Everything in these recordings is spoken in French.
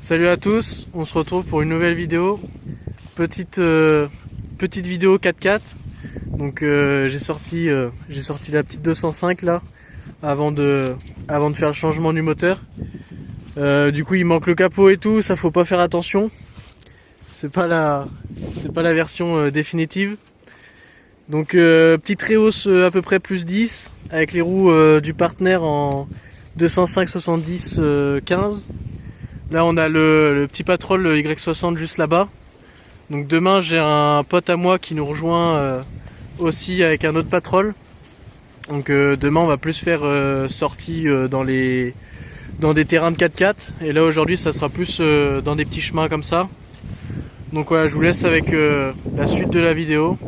Salut à tous, on se retrouve pour une nouvelle vidéo. Petite vidéo 4x4. Donc j'ai sorti la petite 205 là avant de faire le changement du moteur. Du coup il manque le capot et tout, ça faut pas faire attention. C'est pas la version définitive. Donc petite réhausse à peu près plus 10 avec les roues du partenaire en 205 70 15. Là on a le petit Patrol le Y60 juste là-bas. Donc demain j'ai un pote à moi qui nous rejoint aussi avec un autre Patrol. Donc demain on va plus faire sortie dans des terrains de 4x4. Et là aujourd'hui ça sera plus dans des petits chemins comme ça. Donc voilà, je vous laisse avec la suite de la vidéo.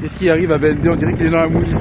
Qu'est-ce qu'il arrive à BND? On dirait qu'il est dans la mouise.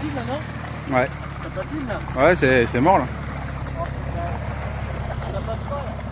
patine là, non? Ouais. Ça patine là? Ouais, c'est mort là. Ça passe pas là.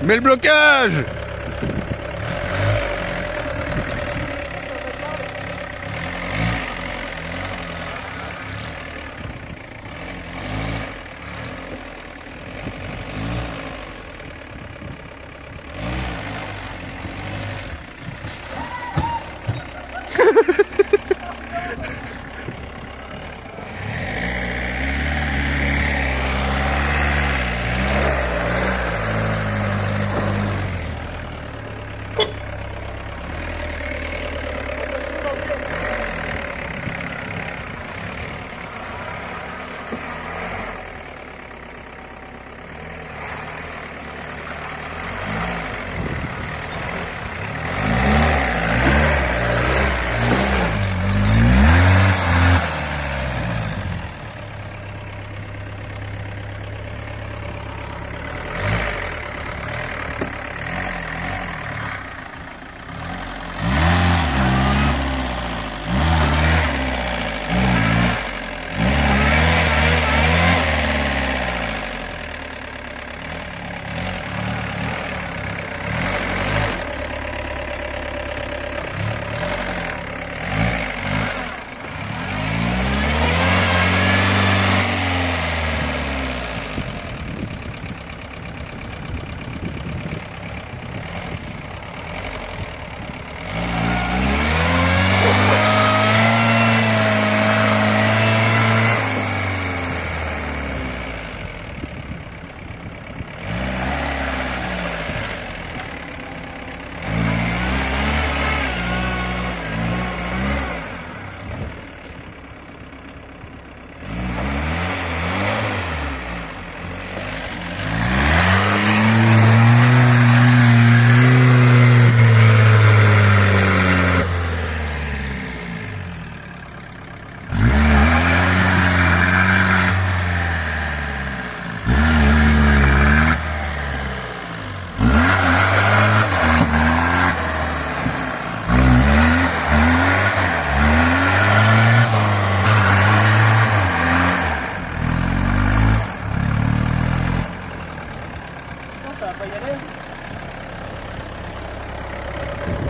Mais le blocage!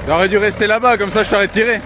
J'aurais dû rester là-bas, comme ça je t'aurais tiré.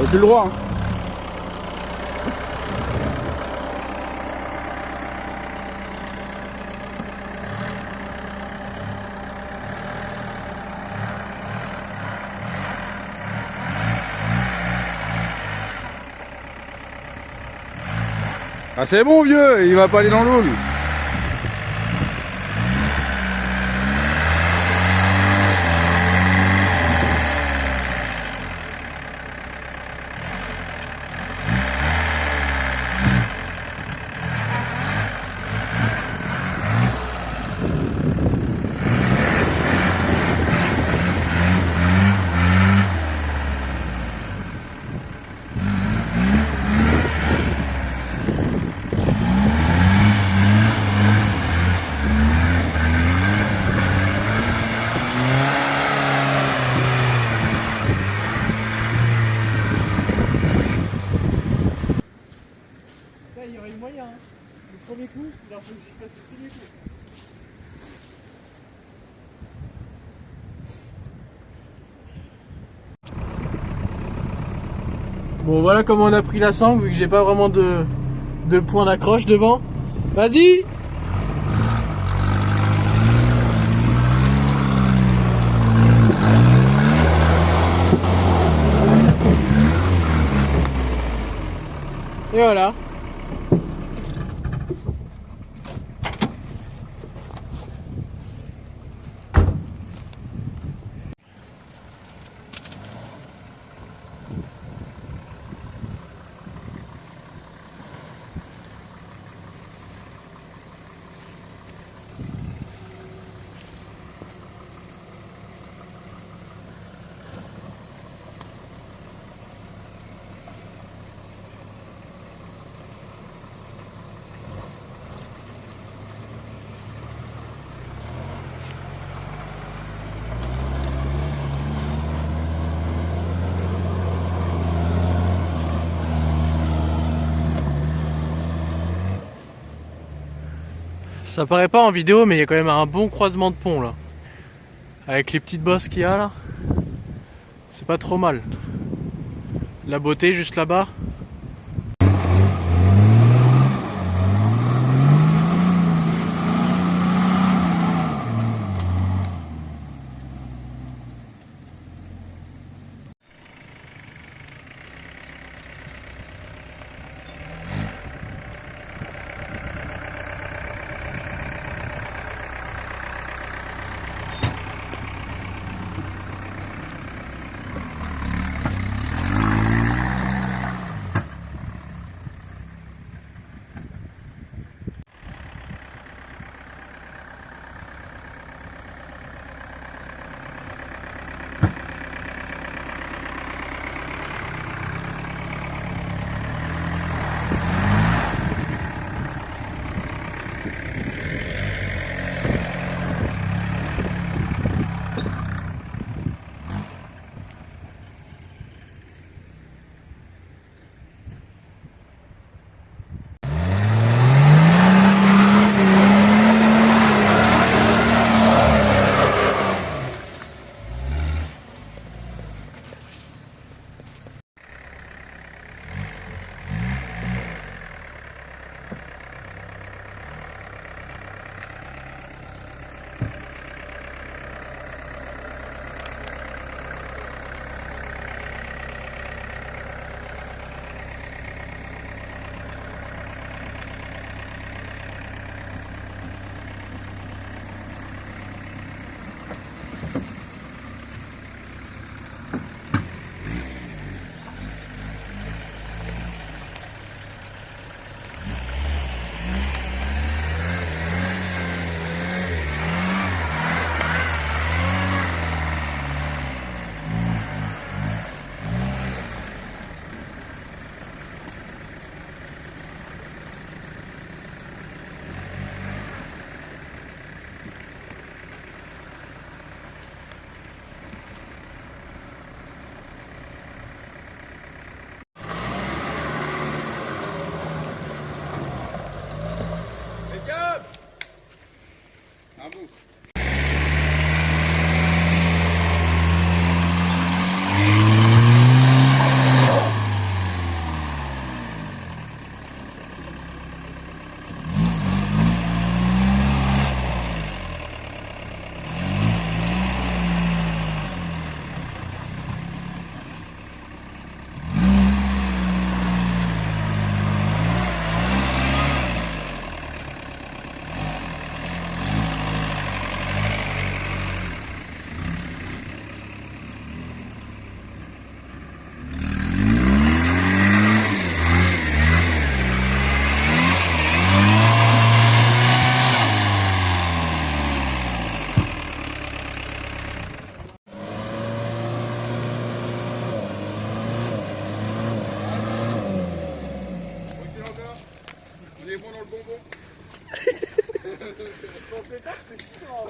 J'ai le droit. Hein. Ah c'est bon vieux, il va pas aller dans l'eau lui. Il y aurait eu moyen. Hein. Le premier coup, il a fallu que je fasse le premier coup. Bon voilà comment on a pris la sangle vu que j'ai pas vraiment de point d'accroche devant. Vas-y! Et voilà. Ça paraît pas en vidéo mais il y a quand même un bon croisement de pont là. Avec les petites bosses qu'il y a là. C'est pas trop mal. La beauté juste là-bas.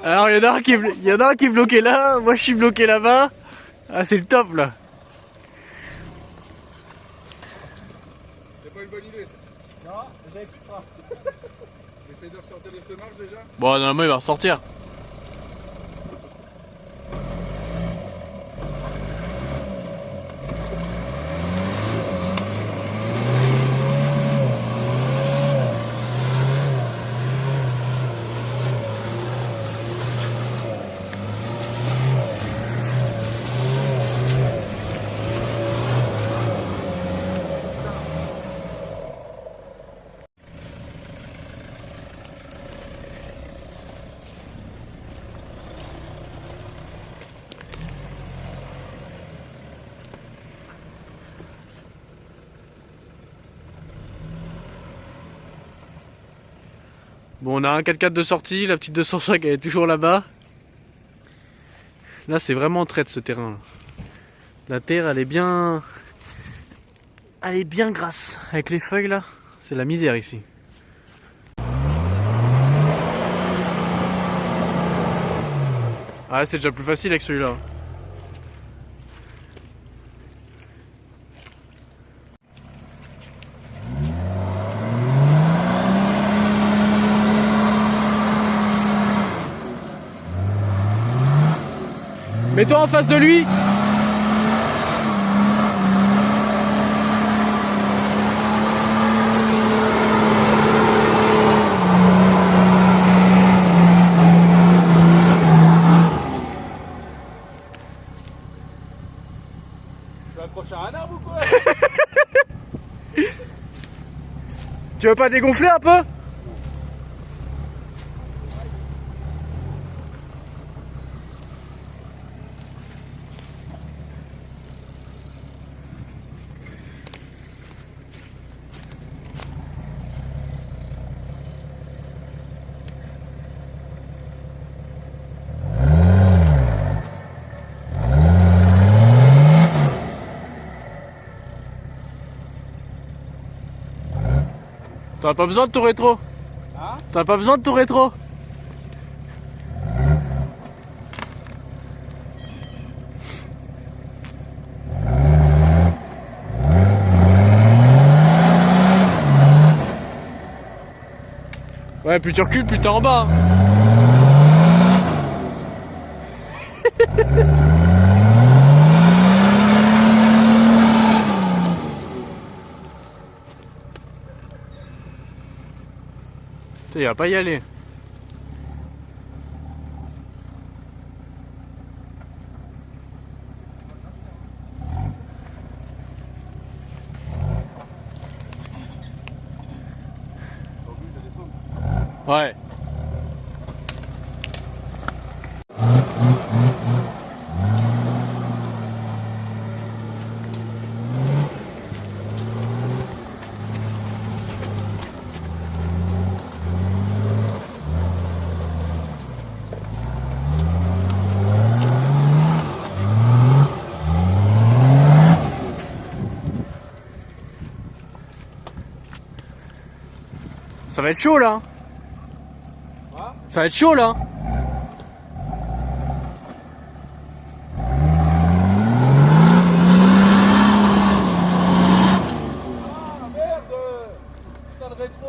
Alors il y en a un qui est bloqué là, moi je suis bloqué là-bas. Ah c'est le top là. C'est pas une bonne idée ça. Non, j'avais plus de frein. Essaye de ressortir de cette marche déjà. Bon normalement il va ressortir. Bon, on a un 4x4 de sortie, la petite 205 elle est toujours là-bas. Là, c'est vraiment traite ce terrain. Là. La terre, elle est bien grasse. Avec les feuilles là, c'est la misère ici. Ah, c'est déjà plus facile avec celui-là. Mets-toi en face de lui. Tu vas accrocher à un arbre ou quoi? Tu veux pas dégonfler un peu? T'as pas besoin de ton rétro. Hein? T'as pas besoin de ton rétro. Ouais, plus tu recules, plus t'es en bas. Il va pas y aller. Ouais. Ça va être chaud là. Ça va être chaud là. Ah merde! Putain de rétro!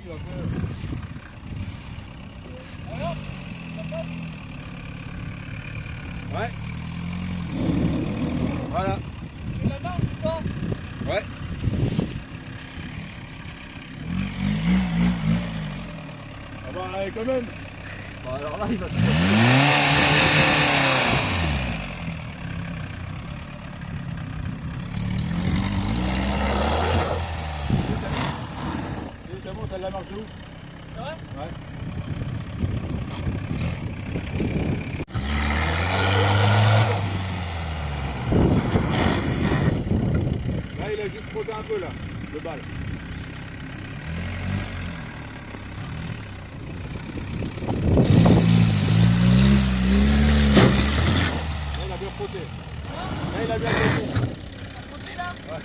tu vas faire. Alors, ça passe? Ouais. Voilà. C'est la marche ou pas? Ouais. Ah bah quand même. Bah alors là il va ça monte à la marche de ouf. C'est vrai? Ouais. Là il a juste frotté un peu là, le bal. Là il a bien frotté. Là il a bien frotté. Il a frotté là? Ouais.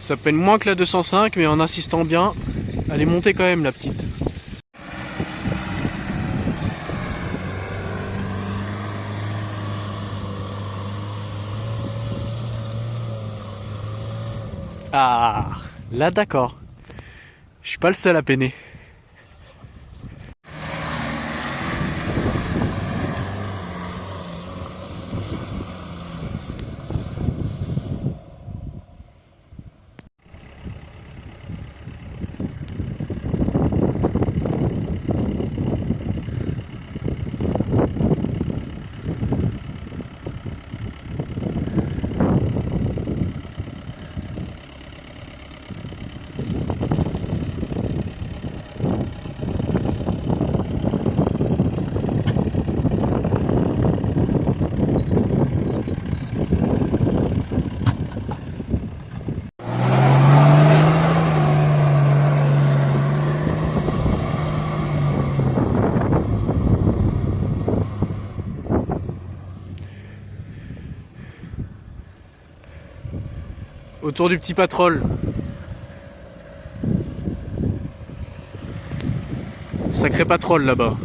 Ça peine moins que la 205, mais en insistant bien, elle est montée quand même la petite. Ah, là d'accord. Je suis pas le seul à peiner. Autour du petit Patrol. Sacré Patrol là-bas.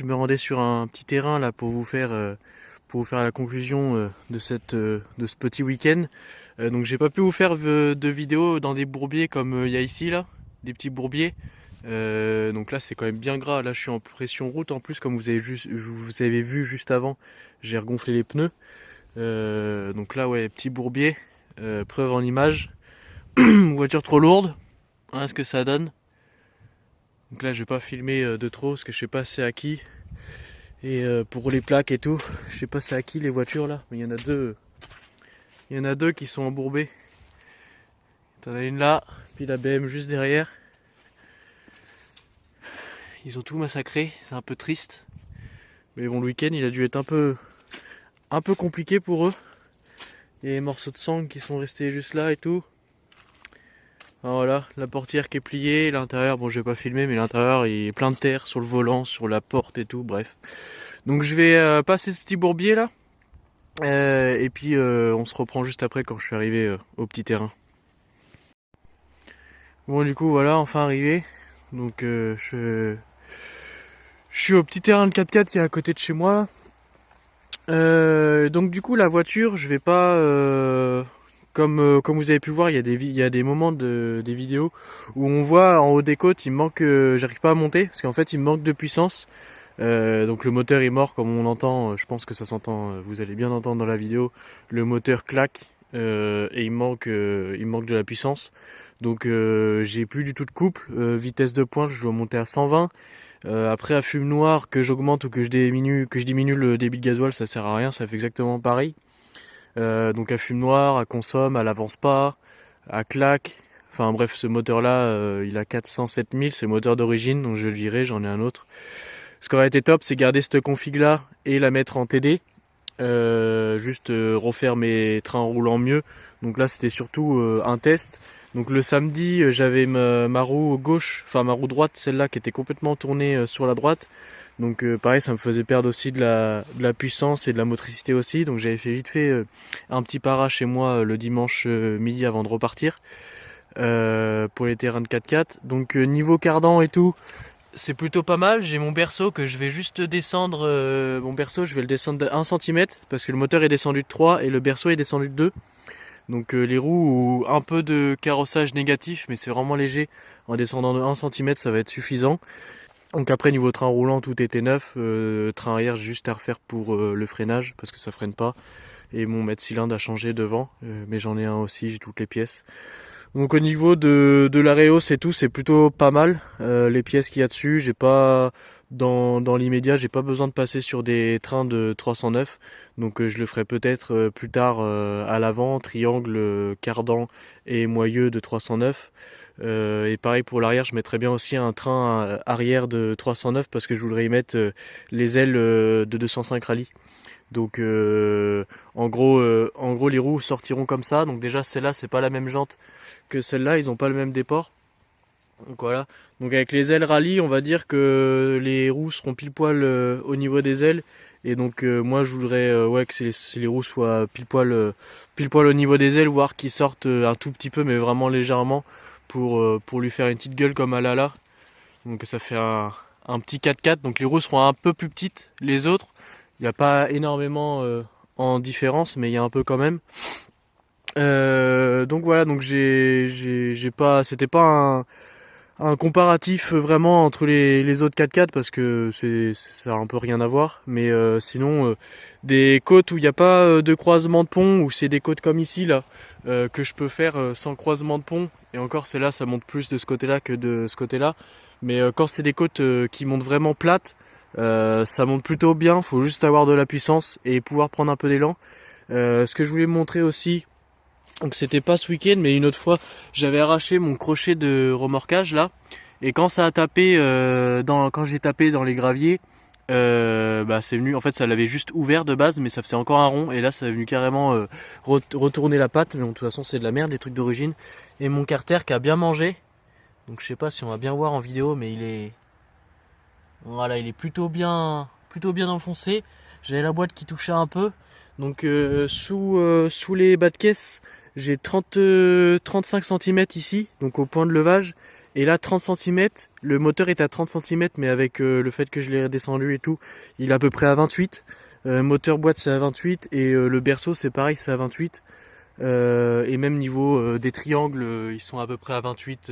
me rendais sur un petit terrain là pour vous faire la conclusion de ce petit week-end. Donc j'ai pas pu vous faire de vidéos dans des bourbiers comme il y a ici là, des petits bourbiers. Donc là c'est quand même bien gras. Là je suis en pression route en plus, comme vous avez vu juste avant, j'ai regonflé les pneus. Donc là ouais, petit bourbier, preuve en image. Voiture trop lourde, voilà ce que ça donne. Donc là je vais pas filmer de trop parce que je sais pas c'est à qui. Et pour les plaques et tout, je sais pas c'est à qui les voitures là, mais il y en a deux. Il y en a deux qui sont embourbées. T'en as une là, puis la BM juste derrière. Ils ont tout massacré, c'est un peu triste. Mais bon, le week-end il a dû être un peu compliqué pour eux. Il y a des morceaux de sang qui sont restés juste là et tout. Alors voilà, la portière qui est pliée, l'intérieur, bon je vais pas filmer, mais l'intérieur il est plein de terre sur le volant, sur la porte et tout, bref. Donc je vais passer ce petit bourbier là, et puis on se reprend juste après quand je suis arrivé au petit terrain. Bon du coup voilà, enfin arrivé, donc je suis au petit terrain de 4x4 qui est à côté de chez moi. Donc du coup la voiture, je vais pas... Comme vous avez pu voir, il y a des moments des vidéos où on voit en haut des côtes, il me manque, j'arrive pas à monter parce qu'en fait il me manque de puissance. Donc le moteur est mort comme on entend, je pense que ça s'entend, vous allez bien entendre dans la vidéo. Le moteur claque et il me manque de la puissance. Donc j'ai plus du tout de couple, vitesse de pointe, je dois monter à 120. Après à fume noire, que j'augmente ou que je diminue le débit de gasoil, ça sert à rien, ça fait exactement pareil. Donc à fume noire, à consomme, à l'avance pas, à claque. Enfin bref, ce moteur là il a 407 000, c'est le moteur d'origine, donc je vais le virer, j'en ai un autre. Ce qui aurait été top, c'est garder cette config là et la mettre en TD. Juste refaire mes trains roulants mieux. Donc là c'était surtout un test. Donc le samedi j'avais ma roue gauche, enfin ma roue droite, celle-là qui était complètement tournée sur la droite. Donc pareil, ça me faisait perdre aussi de la puissance et de la motricité aussi. Donc j'avais fait vite fait un petit para chez moi le dimanche midi avant de repartir pour les terrains de 4x4. Donc niveau cardan et tout, c'est plutôt pas mal. J'ai mon berceau que je vais juste descendre. Mon berceau, je vais le descendre de 1 cm parce que le moteur est descendu de 3 et le berceau est descendu de 2. Donc les roues, un peu de carrossage négatif, mais c'est vraiment léger. En descendant de 1 cm, ça va être suffisant. Donc après niveau train roulant tout était neuf, train arrière j'ai juste à refaire pour le freinage parce que ça freine pas, et mon mètre cylindre a changé devant, mais j'en ai un aussi, j'ai toutes les pièces. Donc au niveau de la réhausse et tout, c'est plutôt pas mal, les pièces qu'il y a dessus. J'ai pas dans l'immédiat, j'ai pas besoin de passer sur des trains de 309, donc je le ferai peut-être plus tard à l'avant, triangle, cardan et moyeu de 309. Et pareil pour l'arrière, je mettrais bien aussi un train arrière de 309 parce que je voudrais y mettre les ailes de 205 rallye. Donc en gros les roues sortiront comme ça. Donc déjà celle-là c'est pas la même jante que celle-là, ils ont pas le même déport. Donc voilà. Donc avec les ailes rallye, on va dire que les roues seront pile poil au niveau des ailes. Et donc moi je voudrais ouais, que les roues soient pile poil au niveau des ailes, voire qu'ils sortent un tout petit peu mais vraiment légèrement pour lui faire une petite gueule comme Alala. Donc ça fait un petit 4x4. Donc les roues seront un peu plus petites. Les autres, il n'y a pas énormément en différence, mais il y a un peu quand même. Donc voilà, donc c'était pas un comparatif vraiment entre les autres 4x4 parce que ça a un peu rien à voir. Mais sinon, des côtes où il n'y a pas de croisement de pont, ou c'est des côtes comme ici là, que je peux faire sans croisement de pont. Et encore, celle-là, ça monte plus de ce côté-là que de ce côté-là. Mais quand c'est des côtes qui montent vraiment plates, ça monte plutôt bien. Faut juste avoir de la puissance et pouvoir prendre un peu d'élan. Ce que je voulais montrer aussi, donc c'était pas ce week-end, mais une autre fois, j'avais arraché mon crochet de remorquage là, et quand ça a tapé quand j'ai tapé dans les graviers, c'est venu. En fait, ça l'avait juste ouvert de base, mais ça faisait encore un rond, et là, ça est venu carrément retourner la patte. Mais bon, de toute façon, c'est de la merde, les trucs d'origine. Et mon carter qui a bien mangé. Donc je sais pas si on va bien voir en vidéo, mais il est plutôt bien enfoncé. J'avais la boîte qui touchait un peu. Donc sous les bas de caisse, j'ai 35 cm ici, donc au point de levage, Et là 30 cm, le moteur est à 30 cm, mais avec le fait que je l'ai redescendu et tout, il est à peu près à 28. Moteur boîte c'est à 28 et le berceau c'est pareil, c'est à 28. Et même niveau des triangles, ils sont à peu près à 28.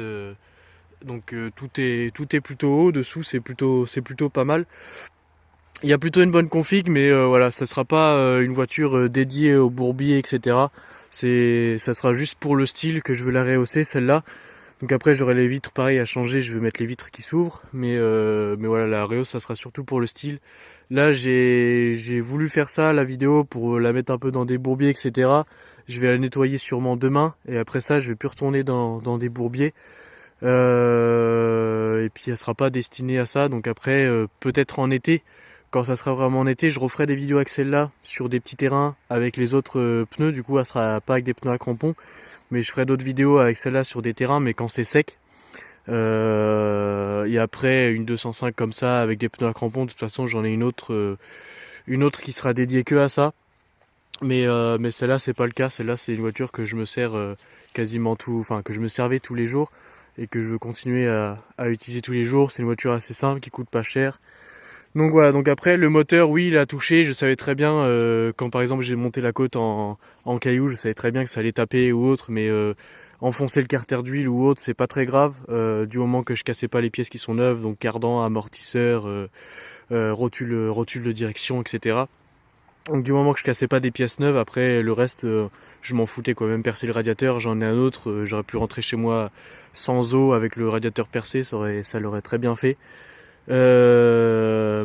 Donc tout est plutôt haut, dessous c'est plutôt pas mal. Il y a plutôt une bonne config, mais voilà, ça sera pas une voiture dédiée au bourbier, etc. Ça sera juste pour le style que je veux la rehausser, celle-là. Donc après j'aurai les vitres pareil à changer, je vais mettre les vitres qui s'ouvrent, mais voilà, la rehausse ça sera surtout pour le style. Là j'ai voulu faire ça, la vidéo, pour la mettre un peu dans des bourbiers, etc. Je vais la nettoyer sûrement demain, et après ça je vais plus retourner dans des bourbiers. Et puis elle sera pas destinée à ça, donc après peut-être en été, quand ça sera vraiment en été, je referai des vidéos avec celle-là sur des petits terrains avec les autres pneus. Du coup elle sera pas avec des pneus à crampons, mais je ferai d'autres vidéos avec celle-là sur des terrains, mais quand c'est sec. Et après une 205 comme ça avec des pneus à crampons, de toute façon j'en ai une autre qui sera dédiée que à ça. Mais celle-là c'est pas le cas. Celle-là c'est une voiture que je me sers quasiment que je me servais tous les jours et que je veux continuer à utiliser tous les jours. C'est une voiture assez simple qui coûte pas cher. Donc voilà, donc après le moteur, oui, il a touché, je savais très bien quand par exemple j'ai monté la côte en cailloux, je savais très bien que ça allait taper ou autre, mais enfoncer le carter d'huile ou autre, c'est pas très grave, du moment que je cassais pas les pièces qui sont neuves, donc cardan, amortisseur, rotule de direction, etc. Donc du moment que je cassais pas des pièces neuves, après le reste, je m'en foutais quoi. Même percer le radiateur, j'en ai un autre, j'aurais pu rentrer chez moi sans eau avec le radiateur percé, ça l'aurait très bien fait.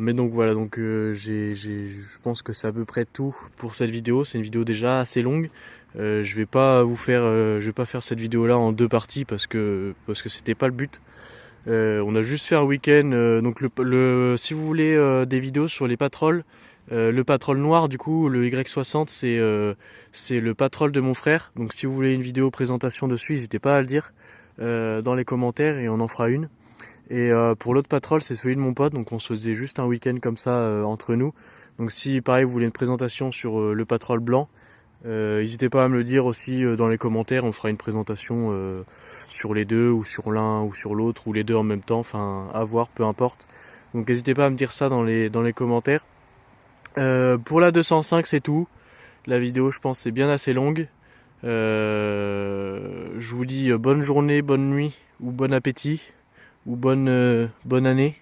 Mais donc voilà, donc je pense que c'est à peu près tout pour cette vidéo. C'est une vidéo déjà assez longue. Je vais pas faire cette vidéo là en deux parties parce que c'était pas le but. On a juste fait un week-end. Donc si vous voulez des vidéos sur les patrols, le patrol noir, du coup, le Y60, c'est le patrol de mon frère. Donc si vous voulez une vidéo présentation dessus, n'hésitez pas à le dire dans les commentaires et on en fera une. Et pour l'autre patrol, c'est celui de mon pote, donc on se faisait juste un week-end comme ça entre nous. Donc si pareil vous voulez une présentation sur le patrol blanc, n'hésitez pas à me le dire aussi dans les commentaires, on fera une présentation sur les deux, ou sur l'un, ou sur l'autre, ou les deux en même temps, enfin à voir, peu importe. Donc n'hésitez pas à me dire ça dans les commentaires. Pour la 205 c'est tout. La vidéo je pense c'est bien assez longue. Je vous dis bonne journée, bonne nuit, ou bon appétit, ou bonne année.